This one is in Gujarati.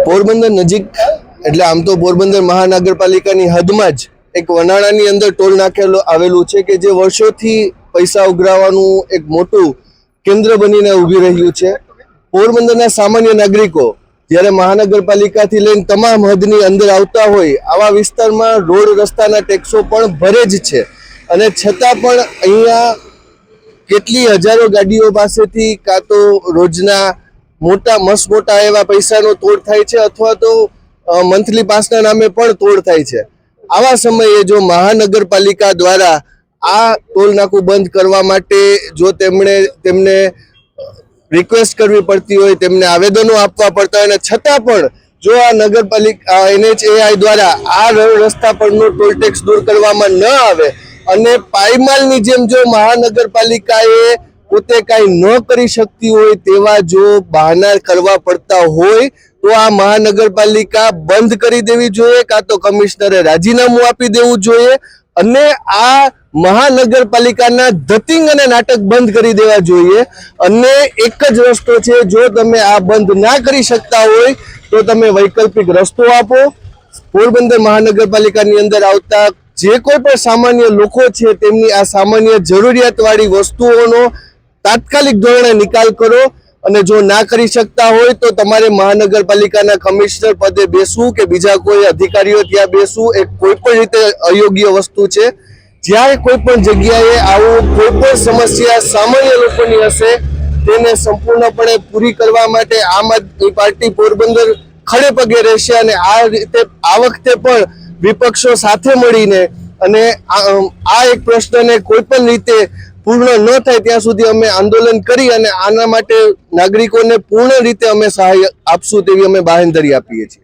પોરબંદર નજીક એટલે આમ તો પોરબંદર મહાનગરપાલિકાની હદમાં જ એક વનાણાની અંદર ટોલ નાકેલો આવેલું છે કે જે વર્ષોથી પૈસા ઉઘરાવવાનું એક મોટું કેન્દ્ર બનીને ઊભી રહ્યું છે। પોરબંદરના સામાન્ય નાગરિકો જ્યારે મહાનગરપાલિકાથી લઈને તમામ હદની અંદર આવતા હોય આવા વિસ્તારમાં રોડ રસ્તાના ટેક્સો પણ ભરે જ છે અને છતાં પણ અહીંયા કેટલી હજારો ગાડીઓ પાસેથી કાં તો રોજના મોટા એવા પૈસાનો તોડ થાય છે અથવા તો મંથલી પાસના નામે પણ તોડ થાય છે। આવા સમયે જો મહાનગરપાલિકા દ્વારા આ ટોલ નાકું બંધ કરવા માટે જો તેમને રિક્વેસ્ટ કરવી પડતી હોય, તેમને આવેદનો આપવા પડતા હોય અને છતાં પણ જો આ નગરપાલિકા NHAI દ્વારા આ રસ્તા પરનો ટોલ ટેક્સ દૂર કરવામાં ન આવે અને પાયમાલની જેમ જો મહાનગરપાલિકાએ પોતે કાંઈ ન કરી શકતી હોય તેવા જો બહાના કરવા પડતા હોય તો આ મહાનગરપાલિકા બંધ કરી દેવી જોઈએ, કાં તો કમિશનરે રાજીનામું આપી દેવું જોઈએ અને આ મહાનગરપાલિકાના ધતિંગ અને નાટક બંધ કરી દેવા જોઈએ। અને એક જ રસ્તો છે, જો તમે આ બંધ ના કરી શકતા હોય તો તમે વૈકલ્પિક રસ્તો આપો। પોરબંદર મહાનગરપાલિકાની અંદર આવતા જે કોઈ પણ સામાન્ય લોકો છે તેમની આ સામાન્ય જરૂરિયાતવાળી વસ્તુઓનો તાત્કાલિક ધોરણે નિકાલ કરો અને જો ના કરી શકતા હોય તો તમારે મહાનગરપાલિકાના કમિશનર પદે બેસવું કે બીજા કોઈ અધિકારીઓ ત્યાં બેસવું એ કોઈ પણ રીતે અયોગ્ય વસ્તુ છે। જ્યારે કોઈ પણ જગ્યાએ આવું કોઈ પણ સમસ્યા સામાન્ય લોકોની હશે તેને સંપૂર્ણપણે પૂરી કરવા માટે આમ આદમી પાર્ટી પોરબંદર ખડે પગે રહેશે અને આ રીતે આ વખતે પણ વિપક્ષો સાથે મળીને અને આ એક પ્રશ્નને કોઈ પણ રીતે પૂર્ણ ન થાય ત્યાં સુધી અમે આંદોલન કરી અને આના માટે નાગરિકોને પૂર્ણ રીતે અમે સહાય આપશું તેવી અમે બાંહેધરી આપીએ છીએ।